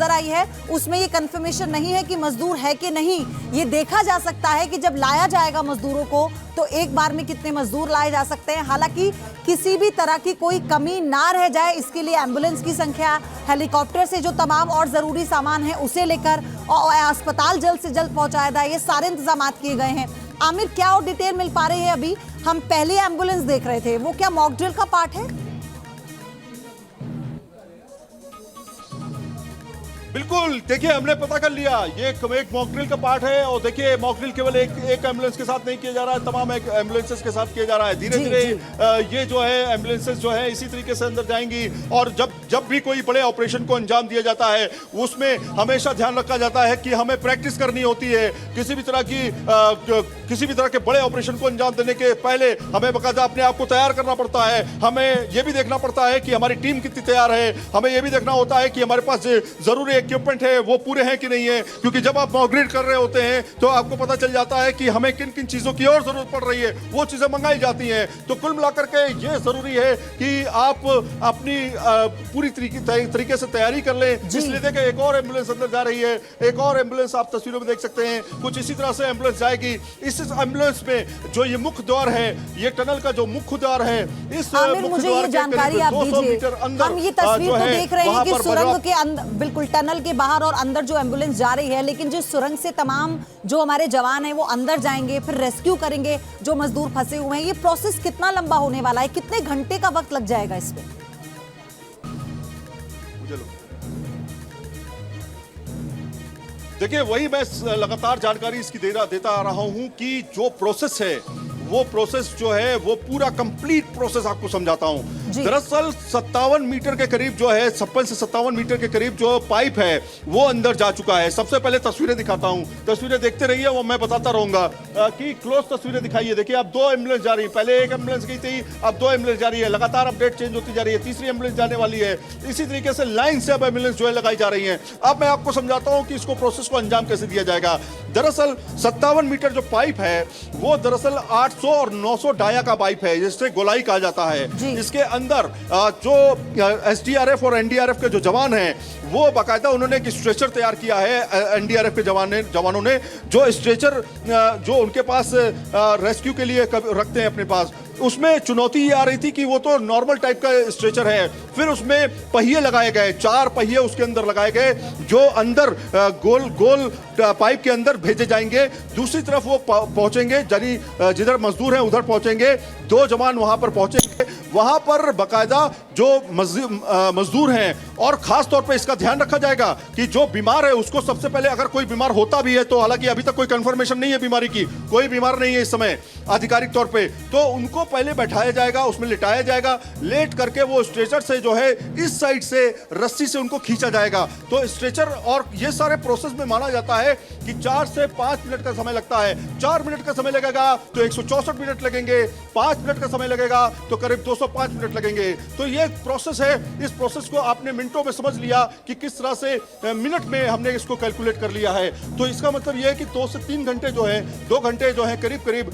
नजर आई है उसमें ये कंफर्मेशन नहीं है कि मजदूर है कि नहीं। ये देखा जा सकता है कि जब लाया जाएगा मजदूरों को तो एक बार में कितने मजदूर लाए जा सकते हैं। हालांकि किसी भी तरह की कोई कमी ना रह जाए इसके लिए एम्बुलेंस की संख्या, हेलीकॉप्टर से जो तमाम और जरूरी सामान है उसे लेकर और अस्पताल जल्द से जल्द पहुंचाया जाए, ये सारे इंतजाम किए गए हैं। आमिर, क्या और डिटेल मिल पा रही है? अभी हम पहले एम्बुलेंस देख रहे थे, वो क्या मॉक ड्रिल का पार्ट है? बिल्कुल, देखिए हमने पता कर लिया ये एक मॉक ड्रिल का पार्ट है। और देखिए मॉक ड्रिल केवल एक एम्बुलेंस के साथ नहीं किया जा रहा है, तमाम एम्बुलेंसेस के साथ किया जा रहा है। धीरे धीरे ये जो है एम्बुलेंसेस जो है इसी तरीके से अंदर जाएंगी। और जब भी कोई बड़े ऑपरेशन को अंजाम दिया जाता है उसमें हमेशा ध्यान रखा जाता है कि हमें प्रैक्टिस करनी होती है। किसी भी तरह के बड़े ऑपरेशन को अंजाम देने के पहले हमें बाकायदा अपने आप को तैयार करना पड़ता है। हमें यह भी देखना पड़ता है कि हमारी टीम कितनी तैयार है। हमें यह भी देखना होता है कि हमारे पास जरूरी इक्विपमेंट है वो पूरे हैं कि नहीं है, क्योंकि जब आप मॉक ड्रिल कर रहे होते हैं तो आपको पता चल जाता है कि हमें किन किन चीजों की और जरूरत पड़ रही है, वो चीजें मंगाई जाती हैं। तो कुल मिलाकर के ये जरूरी है कि आप अपनी पूरी तरीके से तैयारी कर लें। इसलिए देखें एक और एम्बुलेंस अंदर जा रही है, एक और एम्बुलेंस आप तस्वीरों में देख सकते हैं। कुछ इसी तरह से एम्बुलेंस जाएगी। इस एम्बुलेंस में जो ये मुख्य द्वार है, ये टनल का जो मुख्य द्वार है, इस मुख्य द्वार के करीब 200 मीटर अंदर हम ये तस्वीर तो देख रहे हैं कि सुरंग के अंदर, बिल्कुल टनल के बाहर और अंदर जो एम्बुलेंस जा रही है, लेकिन जो सुरंग से तमाम जो हमारे जवान हैं वो अंदर जाएंगे, फिर रेस्क्यू करेंगे जो मजदूर फंसे हुए हैं। ये प्रोसेस कितना लंबा होने वाला है? कितने घंटे का वक्त लग जाएगा इसमें? देखिए वही मैं लगातार जानकारी इसकी देता आ रहा हूं कि जो प्रोसेस है वो प्रोसेस जो है वो पूरा कंप्लीट प्रोसेस आपको समझाता हूं। दरअसल 57 मीटर के करीब जो है, 56 से 57 मीटर के करीब जो पाइप है वो अंदर जा चुका है। सबसे पहले तस्वीरें दिखाता हूं, तस्वीरें देखते रहिए, वो मैं बताता रहूंगा कि क्लोज तस्वीरें दिखाइए। देखिए अब 2 एम्बुलेंस जा रही है, पहले एक एम्बुलेंस गई थी, अब 2 एम्बुलेंस जा रही है। लगातार अपडेट चेंज होती जा रही है, तीसरी एम्बुलेंस जाने वाली है। इसी तरीके से लाइन से अब एम्बुलेंस जो है लगाई जा रही है। अब मैं आपको समझाता हूं कि इसको प्रोसेस को अंजाम कैसे दिया जाएगा। दरअसल 57 मीटर जो पाइप है वो दरअसल 800 और 900 डाया का पाइप है, जिससे गोलाई कहा जाता है। इसके अंदर जो एसडीआरएफ और एनडीआरएफ के जो जवान हैं वो बाकायदा उन्होंने एक स्ट्रेचर तैयार किया है। एनडीआरएफ के जवानों ने जो स्ट्रेचर जो उनके पास रेस्क्यू के लिए रखते हैं अपने पास, उसमें चुनौती ये आ रही थी कि वो तो नॉर्मल टाइप का स्ट्रेचर है, फिर उसमें पहिए लगाए गए, 4 पहिए उसके अंदर लगाए गए जो अंदर गोल पाइप के अंदर भेजे जाएंगे। दूसरी तरफ वो पहुंचेंगे, यानी जिधर मजदूर हैं उधर पहुंचेंगे। 2 जवान वहां पर पहुंचेंगे, वहां पर बाकायदा जो मजदूर हैं, और खास तौर पे इसका ध्यान रखा जाएगा कि जो बीमार है उसको सबसे पहले, अगर कोई बीमार होता भी है तो हालांकि अभी तक कोई कंफर्मेशन नहीं है बीमारी की, कोई बीमार नहीं है इस समय आधिकारिक तौर पे, तो उनको पहले बैठाया जाएगा, उसमें लिटाया जाएगा। लेट करके वो स्ट्रेचर से जो है इस साइड से रस्सी से उनको खींचा जाएगा। तो स्ट्रेचर और ये सारे प्रोसेस में माना जाता है कि 4 से 5 मिनट का समय लगता है। 4 मिनट का समय लगेगा तो 164 मिनट लगेंगे, 5 मिनट का समय लगेगा तो करीब 205 मिनट लगेंगे। तो ये प्रोसेस है। इस प्रोसेस को आपने मिनटों में समझ लिया कि किस तरह से मिनट में हमने इसको कैलकुलेट कर लिया है। तो इसका मतलब यह है कि 2 से 3 घंटे जो है, 2 घंटे जो है, करीब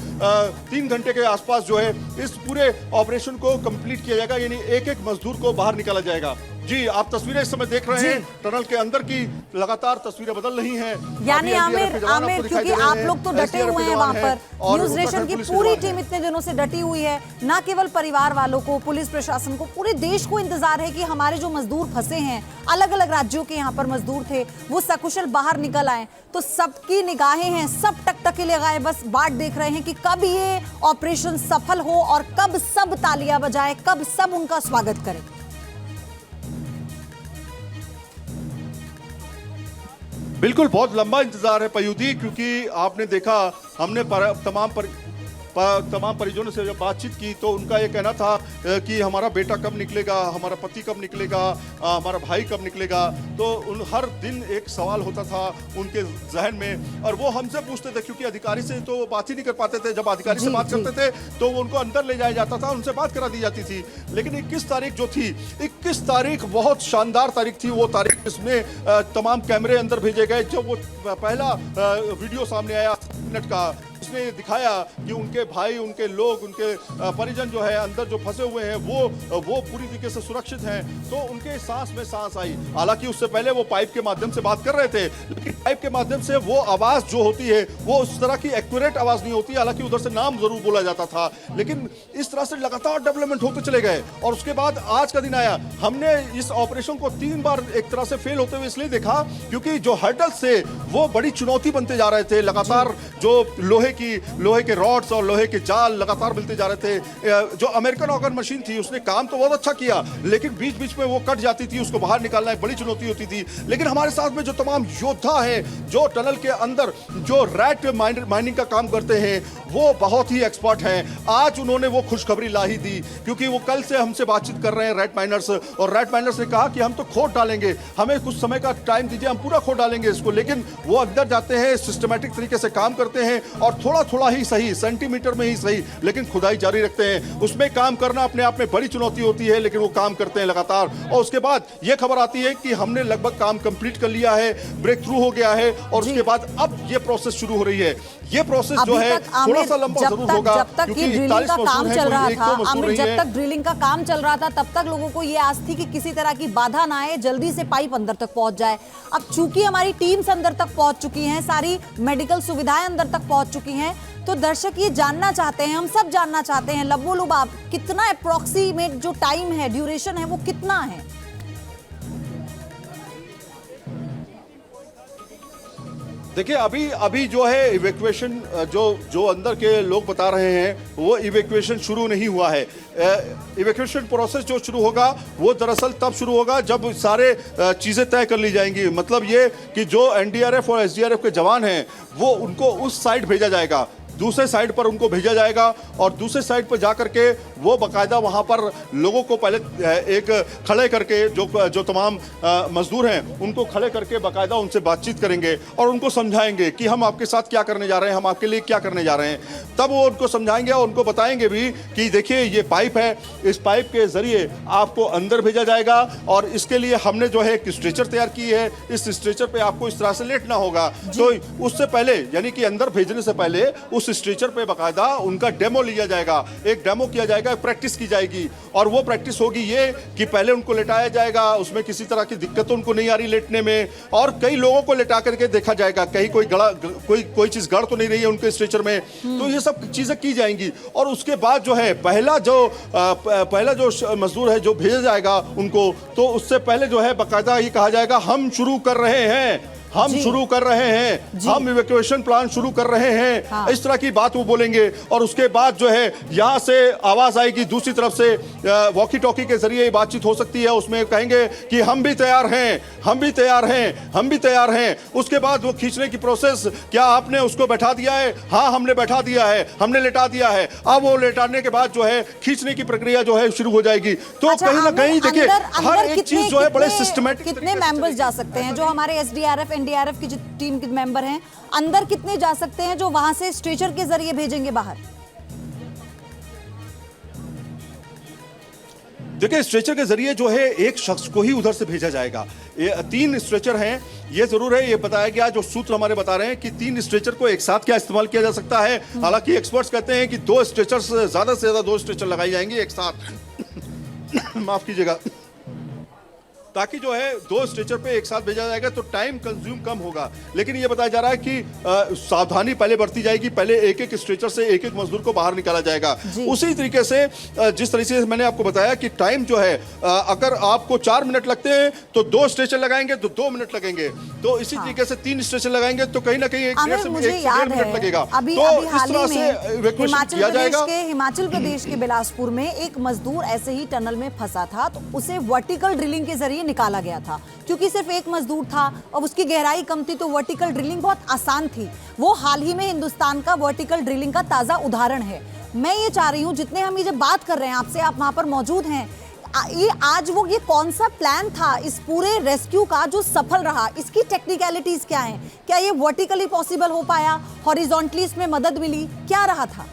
3 घंटे के आसपास जो है इस पूरे ऑपरेशन को कंप्लीट किया जाएगा, यानी एक मजदूर को बाहर निकाला जाएगा। जी, आप तस्वीरें इस समय देख रहे हैं, टनल के अंदर की लगातार तस्वीरें बदल रही हैं। यानी आमिर, क्योंकि आप लोग तो डटे हुए हैं वहां पर, न्यूज नेशन की पूरी टीम इतने दिनों से डटी हुई है। ना केवल परिवार वालों को, पुलिस प्रशासन को, पूरे देश को इंतजार है कि हमारे जो मजदूर फंसे हैं, अलग अलग राज्यों के यहाँ पर मजदूर थे, वो सकुशल बाहर निकल आए। तो सबकी निगाहें हैं, सब टकटकी लगाए बस बाट देख रहे हैं कि कब ये ऑपरेशन सफल हो और कब सब तालियां बजाएं, कब सब उनका स्वागत करें। बिल्कुल, बहुत लंबा इंतजार है पयूदी, क्योंकि आपने देखा हमने तमाम परिजनों से जब बातचीत की तो उनका ये कहना था कि हमारा बेटा कब निकलेगा, हमारा पति कब निकलेगा, हमारा भाई कब निकलेगा। तो हर दिन एक सवाल होता था उनके जहन में, और वो हमसे पूछते थे, क्योंकि अधिकारी से तो बात ही नहीं कर पाते थे। जब अधिकारी से बात करते थे तो उनको अंदर ले जाया जाता था, उनसे बात करा दी जाती थी। लेकिन 21 तारीख जो थी, 21 तारीख बहुत शानदार तारीख थी। वो तारीख जिसमें तमाम कैमरे अंदर भेजे गए। जब वो पहला वीडियो सामने आया मिनट का, इसने दिखाया कि उनके भाई, उनके लोग, उनके परिजन जो है अंदर जो फंसे हुए हैं वो पूरी तरीके से सुरक्षित हैं, तो उनके सांस में सांस आई। हालांकि उससे पहले वो पाइप के माध्यम से बात कर रहे थे, लेकिन पाइप के माध्यम से वो आवाज जो होती है वो उस तरह की एक्यूरेट आवाज नहीं होती। हालांकि उधर से नाम जरूर बोला जाता था, लेकिन इस तरह से लगातार डेवलपमेंट होते चले गए। और उसके बाद आज का दिन आया। हमने इस ऑपरेशन को 3 बार एक तरह से फेल होते हुए इसलिए देखा क्योंकि जो हर्डल्स थे वो बड़ी चुनौती बनते जा रहे थे। लगातार जो लोहे के रॉड्स और लोहे के जाल लगातार मिलते जा रहे थे। जो अमेरिकन ऑर्गन मशीन थी उसने काम तो बहुत अच्छा किया, लेकिन बीच बीच में वो कट जाती थी, उसको बाहर निकालना एक बड़ी चुनौती होती थी। लेकिन हमारे साथ में जो तमाम योद्धा है जो टनल के अंदर जो रैट माइनिंग का काम करते हैं वो बहुत ही एक्सपर्ट हैं। आज उन्होंने वो खुशखबरी ला ही दी, क्योंकि वो कल से हमसे बातचीत कर रहे हैं रैट माइनर्स, और रैट माइनर्स ने कहा कि हम तो खोद डालेंगे, हमें कुछ समय का टाइम दीजिए, हम पूरा खोद डालेंगे इसको। लेकिन वो अंदर जाते हैं, सिस्टमैटिक तरीके से काम करते हैं और थोड़ा थोड़ा ही सही, सेंटीमीटर में ही सही, लेकिन खुदाई जारी रखते हैं। उसमें काम करना अपने आप में बड़ी चुनौती होती है, लेकिन वो काम करते हैं लगातार। और उसके बाद ये खबर आती है कि हमने लगभग काम कंप्लीट कर लिया है, ब्रेक थ्रू हो गया है, और उसके बाद अब ये प्रोसेस शुरू हो रही है। ये प्रोसेस जो है थोड़ा सा लंबा जरूर होगा, जब तक ये ड्रिलिंग का काम चल रहा था, आमिर, जब तक ड्रिलिंग का काम चल रहा था तब तक लोगों को ये आस थी कि किसी तरह की बाधा ना आए, जल्दी से पाइप अंदर तक पहुंच जाए। अब चूंकि हमारी टीम्स अंदर तक पहुंच चुकी हैं, सारी मेडिकल सुविधाएं अंदर तक पहुंच चुकी हैं, तो दर्शक ये जानना चाहते हैं, हम सब जानना चाहते हैं, लब्बू लुबाब कितना अप्रोक्सीमेट जो टाइम है, ड्यूरेशन है, वो कितना है? देखिए अभी जो है इवैक्यूएशन जो अंदर के लोग बता रहे हैं वो इवैक्यूएशन शुरू नहीं हुआ है। इवैक्यूएशन प्रोसेस जो शुरू होगा वो दरअसल तब शुरू होगा जब सारे चीज़ें तय कर ली जाएंगी। मतलब ये कि जो एनडीआरएफ और एसडीआरएफ के जवान हैं वो उनको उस साइड भेजा जाएगा, दूसरे साइड पर उनको भेजा जाएगा, और दूसरे साइड पर जाकर के वो बाकायदा वहाँ पर लोगों को पहले एक खड़े करके जो तमाम मजदूर हैं उनको खड़े करके बाकायदा उनसे बातचीत करेंगे और उनको समझाएंगे कि हम आपके साथ क्या करने जा रहे हैं, हम आपके लिए क्या करने जा रहे हैं। तब वो उनको समझाएंगे और उनको बताएंगे भी कि देखिए ये पाइप है, इस पाइप के जरिए आपको अंदर भेजा जाएगा, और इसके लिए हमने जो है एक स्ट्रेचर तैयार की है, इस स्ट्रेचर पे आपको इस तरह से लेटना होगा। तो उससे पहले यानी कि अंदर भेजने से पहले उस स्ट्रेचर पे बाकायदा उनका डेमो लिया जाएगा, एक डेमो किया जाएगा, प्रैक्टिस की जाएगी। और वो प्रैक्टिस होगी ये कि पहले उनको लेटाया जाएगा, उसमें किसी तरह की दिक्कत उनको नहीं आ रही लेटने में, और कई लोगों को लेटा करके देखा जाएगा कहीं कोई चीज गड़ तो नहीं रही है उनके स्ट्रेचर में। तो ये सब चीजें की जाएंगी। और उसके बाद जो है पहला जो मजदूर है जो भेजा जाएगा उनको, तो उससे पहले जो है बाकायदा ये कहा जाएगा हम शुरू कर रहे हैं, हम शुरू कर रहे हैं, हम इवैक्यूएशन प्लान शुरू कर रहे हैं। हाँ। इस तरह की बात वो बोलेंगे। और उसके बाद जो है यहाँ से आवाज आएगी दूसरी तरफ से, वॉकी टॉकी के जरिए बातचीत हो सकती है, उसमें कहेंगे कि हम भी तैयार हैं, हम भी तैयार हैं, हम भी तैयार हैं। उसके बाद वो खींचने की प्रोसेस, क्या आपने उसको बैठा दिया है? हाँ हमने बैठा दिया है, हमने लेटा दिया है। अब वो लेटाने के बाद जो है खींचने की प्रक्रिया जो है शुरू हो जाएगी। तो कहीं ना कहीं देखिए हर एक चीज जो है बड़े सिस्टमैटिक। कितने मेंबर्स जा सकते हैं जो हमारे एसडीआरएफ एनडीआरएफ की जो टीम के मेंबर हैं, अंदर कितने जा सकते हैं जो वहां से स्ट्रेचर के जरिए भेजेंगे बाहर? देखिए स्ट्रेचर के जरिए जो है एक शख्स को ही उधर से भेजा जाएगा। 3 स्ट्रेचर हैं, ये जरूर है, ये बताया गया, जो सूत्र हमारे बता रहे हैं कि 3 स्ट्रेचर को एक साथ क्या इस्तेमाल किया जा सकता है। हालांकि एक्सपर्ट्स कहते हैं कि 2 स्ट्रेचर से ज्यादा 2 स्ट्रेचर लगाई जाएंगी एक साथ माफ कीजिएगा, ताकि जो है 2 स्ट्रेचर पे एक साथ भेजा जाएगा तो टाइम कंज्यूम कम होगा। लेकिन ये बताया जा रहा है कि सावधानी पहले बरती जाएगी, पहले एक स्ट्रेचर से एक मजदूर को बाहर निकाला जाएगा। उसी तरीके से जिस तरीके से मैंने आपको बताया कि टाइम जो है अगर आपको 4 मिनट लगते हैं तो 2 स्ट्रेचर लगाएंगे तो 2 मिनट लगेंगे। तो इसी तरीके से 3 स्ट्रेचर लगाएंगे तो कहीं ना कहीं 1 से 1.5 मिनट लगेगा। तो इस तरह से इवैक्यूएशन किया जाएगा। हिमाचल प्रदेश के बिलासपुर में एक मजदूर ऐसे ही टनल में फंसा था, तो उसे वर्टिकल ड्रिलिंग के जरिए निकाला गया था, क्योंकि सिर्फ एक मजदूर था और उसकी गहराई कम थी, तो वर्टिकल ड्रिलिंग बहुत आसान थी। वो हाल ही में हिंदुस्तान का वर्टिकल ड्रिलिंग का ताजा उदाहरण है। मैं ये चाह रही हूं, जितने हम ये जब बात कर रहे हैं आपसे, आप वहां पर मौजूद हैं, ये कौन सा प्लान था इस पूरे रेस्क्यू का जो सफल रहा? इसकी टेक्निकलिटीज क्या हैं? क्या ये वर्टिकली पॉसिबल हो पाया? हॉरिजॉन्टली इसमें मदद मिली? क्या रहा था?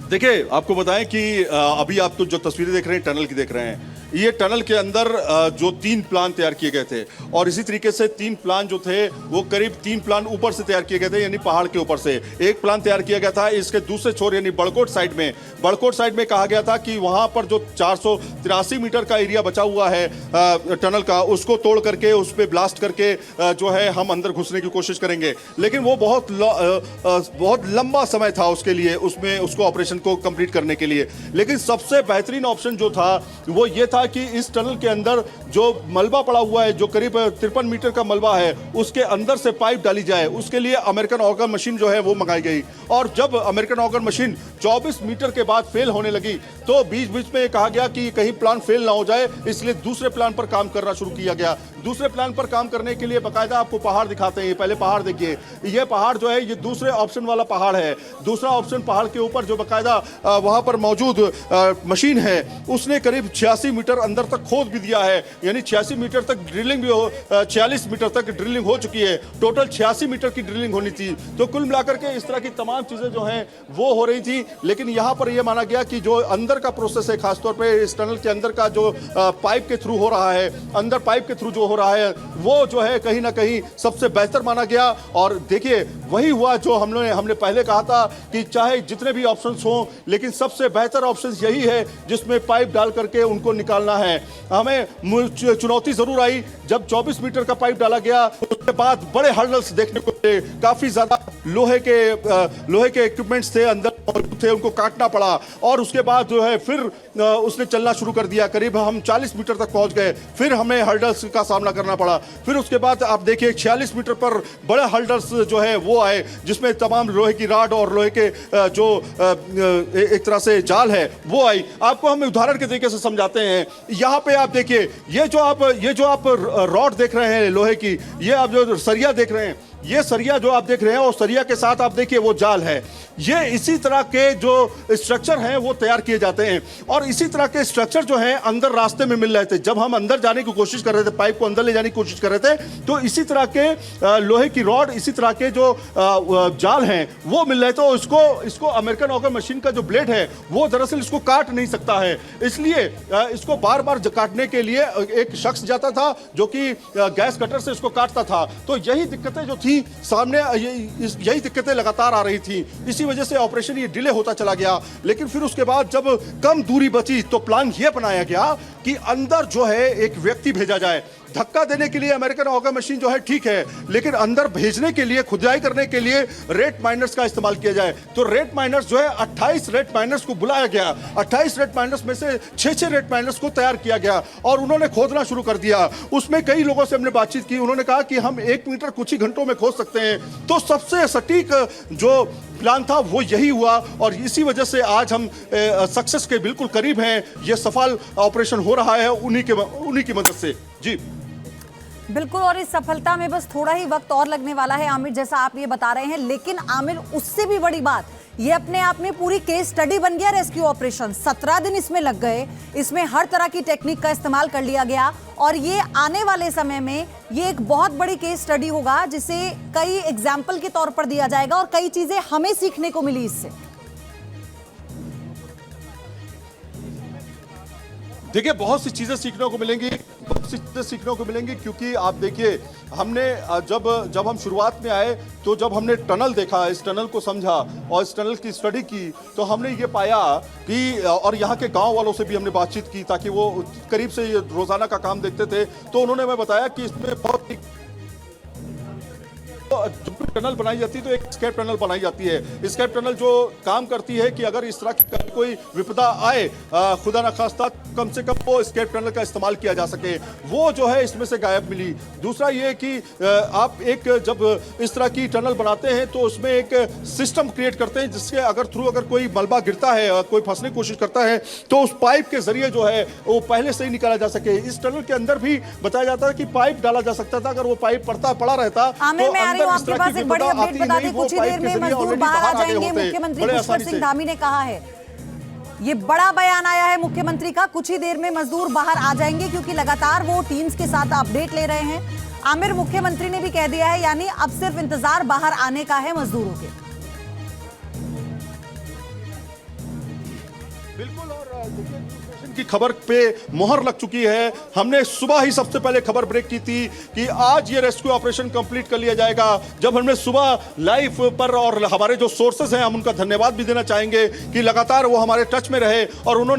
देखिए आपको बताएं कि अभी आप तो जो तस्वीरें देख रहे हैं टनल की देख रहे हैं, ये टनल के अंदर जो 3 प्लान तैयार किए गए थे और इसी तरीके से 3 प्लान जो थे वो करीब 3 प्लान ऊपर से तैयार किए गए थे, यानी पहाड़ के ऊपर से। एक प्लान तैयार किया गया था इसके दूसरे छोर यानी बड़कोट साइड में कहा गया था कि वहां पर जो 483 मीटर का एरिया बचा हुआ है टनल का, उसको तोड़ करके उस पर ब्लास्ट करके जो है हम अंदर घुसने की कोशिश करेंगे। लेकिन वो बहुत लंबा समय था उसके लिए, उसमें उसको ऑपरेशन को कंप्लीट करने के लिए। लेकिन सबसे बेहतरीन ऑप्शन जो था वो ये था कि इस टनल के अंदर जो मलबा पड़ा हुआ है, जो करीब 53 मीटर का मलबा है, उसके अंदर से पाइप डाली जाए। उसके लिए अमेरिकन ऑर्गन मशीन जो है वो मंगाई गई। और जब अमेरिकन ऑर्गन मशीन 24 मीटर के बाद फेल होने लगी तो बीच बीच में कहा गया कि कहीं प्लान फेल ना हो जाए, इसलिए दूसरे प्लान पर काम करना शुरू किया गया। दूसरे प्लान पर काम करने के लिए बाकायदा आपको पहाड़ दिखाते हैं। पहले पहाड़ देखिए, ये पहाड़ जो है ये दूसरे ऑप्शन वाला पहाड़ है। दूसरा ऑप्शन पहाड़ के ऊपर जो बाकायदा वहां पर मौजूद मशीन है उसने करीब 86 मीटर अंदर तक खोद भी दिया है, यानी 86 मीटर तक ड्रिलिंग भी हो 46 मीटर तक ड्रिलिंग हो चुकी है। टोटल 86 मीटर की ड्रिलिंग होनी थी। तो कुल मिलाकर के इस तरह की तमाम चीजें जो हैं वो हो रही थी। लेकिन यहां पर यह माना गया कि जो अंदर का प्रोसेस है, खासतौर पे इस टनल के अंदर का जो पाइप के थ्रू हो रहा है, अंदर पाइप के थ्रू जो हो रहा है वो जो है कहीं ना कहीं सबसे बेहतर माना गया। और देखिए वही हुआ जो हमने पहले कहा था कि चाहे जितने भी ऑप्शंस हों, लेकिन सबसे बेहतर ऑप्शन यही है जिसमें पाइप डाल करके उनको निकालना है। हमें चुनौती जरूर आई जब 24 मीटर का पाइप डाला गया, उसके बाद बड़े हर्डल्स देखने को मिले। काफी ज्यादा लोहे के इक्विपमेंट्स थे अंदर थे, उनको काटना पड़ा। और उसके बाद जो है फिर उसने चलना शुरू कर दिया। करीब हम 40 मीटर तक पहुंच गए, फिर हमें हर्डल्स का सामना करना पड़ा। फिर उसके बाद आप देखिए 46 मीटर पर बड़े हर्डल्स जो है वो आए, जिसमें तमाम लोहे की रॉड और लोहे के जो एक तरह से जाल है वो आई। आपको हम उदाहरण के तरीके से समझाते हैं। यहाँ पे आप देखिए, ये जो आप रॉड देख रहे हैं लोहे की, ये आप जो सरिया देख रहे हैं, ये सरिया जो आप देख रहे हैं और सरिया के साथ आप देखिए वो जाल है। ये इसी तरह के जो स्ट्रक्चर हैं वो तैयार किए जाते हैं। और इसी तरह के स्ट्रक्चर जो हैं अंदर रास्ते में मिल रहे थे। जब हम अंदर जाने की कोशिश कर रहे थे, पाइप को अंदर ले जाने की कोशिश कर रहे थे, तो इसी तरह के लोहे की रॉड, इसी तरह के जो जाल हैं वो मिल रहे थे। और इसको अमेरिकन ऑर्गन मशीन का जो ब्लेड है वो दरअसल इसको काट नहीं सकता है, इसलिए इसको बार बार काटने के लिए एक शख्स जाता था जो कि गैस कटर से इसको काटता था। तो यही दिक्कतें जो थी सामने, यही दिक्कतें लगातार आ रही थी। इसी वजह से ऑपरेशन ये डिले होता चला गया। लेकिन फिर उसके बाद जब कम दूरी बची तो प्लान ये बनाया गया कि अंदर जो है एक व्यक्ति भेजा जाए। धक्का देने के लिए अमेरिकन ऑर्गन मशीन जो है ठीक है, लेकिन अंदर भेजने के लिए, खुदाई करने के लिए रेट माइनर्स का इस्तेमाल किया जाए। तो रेट माइनर्स जो है 28 रेट माइनर्स को बुलाया गया। 28 रेट माइनर्स में से 6 रेट माइनर्स को तैयार किया गया और उन्होंने खोदना शुरू कर दिया। उसमें कई लोगों से हमने बातचीत की, उन्होंने कहा कि हम 1 मीटर कुछ ही घंटों में खोद सकते हैं। तो सबसे सटीक जो प्लान था वो यही हुआ और इसी वजह से आज हम सक्सेस के बिल्कुल करीब हैं। ये सफल ऑपरेशन हो रहा है उन्हीं की मदद से। जी बिल्कुल, और इस सफलता में बस थोड़ा ही वक्त और लगने वाला है आमिर, जैसा आप ये बता रहे हैं। लेकिन आमिर, उससे भी बड़ी बात, ये अपने आप में पूरी केस स्टडी बन गया रेस्क्यू ऑपरेशन। 17 दिन इसमें लग गए, इसमें हर तरह की टेक्निक का इस्तेमाल कर लिया गया और ये आने वाले समय में ये एक बहुत बड़ी केस स्टडी होगा जिसे कई एग्जाम्पल के तौर पर दिया जाएगा और कई चीजें हमें सीखने को मिली इससे। देखिए बहुत सी चीजें सीखने को मिलेंगी, क्योंकि आप देखिए हमने जब हम शुरुआत में आए तो जब हमने टनल देखा, इस टनल को समझा और इस टनल की स्टडी की, तो हमने ये पाया कि, और यहाँ के गांव वालों से भी हमने बातचीत की ताकि वो करीब से ये रोजाना का काम देखते थे, तो उन्होंने हमें बताया कि इसमें बहुत जब भी टनल बनाई जाती है तो एक स्केप टनल बनाई जाती है। स्केप टनल जो काम करती है कि अगर इस तरह की कोई विपदा आए, खुदा न खास्ता, कम से कम वो स्केप टनल का इस्तेमाल किया जा सके, वो जो है इसमें से गायब मिली। दूसरा ये कि आप एक जब इस तरह की टनल बनाते हैं तो उसमें एक सिस्टम क्रिएट करते हैं जिसके अगर कोई मलबा गिरता है, कोई फंसने की कोशिश करता है तो उस पाइप के जरिए जो है वो पहले से ही निकाला जा सके। इस टनल के अंदर भी बताया जाता है कि पाइप डाला जा सकता था, अगर वो पाइप पड़ा रहता तो आपके पास एक बड़ी अपडेट बता दें, कुछ ही देर में मजदूर बाहर आ जाएंगे। मुख्यमंत्री पुष्कर सिंह धामी ने कहा है, ये बड़ा बयान आया है मुख्यमंत्री का, कुछ ही देर में मजदूर बाहर आ जाएंगे क्योंकि लगातार वो टीम्स के साथ अपडेट ले रहे हैं। आमिर, मुख्यमंत्री ने भी कह दिया है, यानी अब सिर्फ इंतजार बाहर आने का है मजदूरों के। बिल्कुल, और की खबर पे मोहर लग चुकी है। हमने सुबह ही सबसे पहले खबर ब्रेक की थी कि आज ये रेस्क्यू ऑपरेशन कंप्लीट कर लिया जाएगा। जब हमने सुबह लाइव पर, और हमारे जो सोर्सेस हैं हम उनका धन्यवाद भी देना चाहेंगे कि लगातार वो हमारे टच में रहे और उन्होंने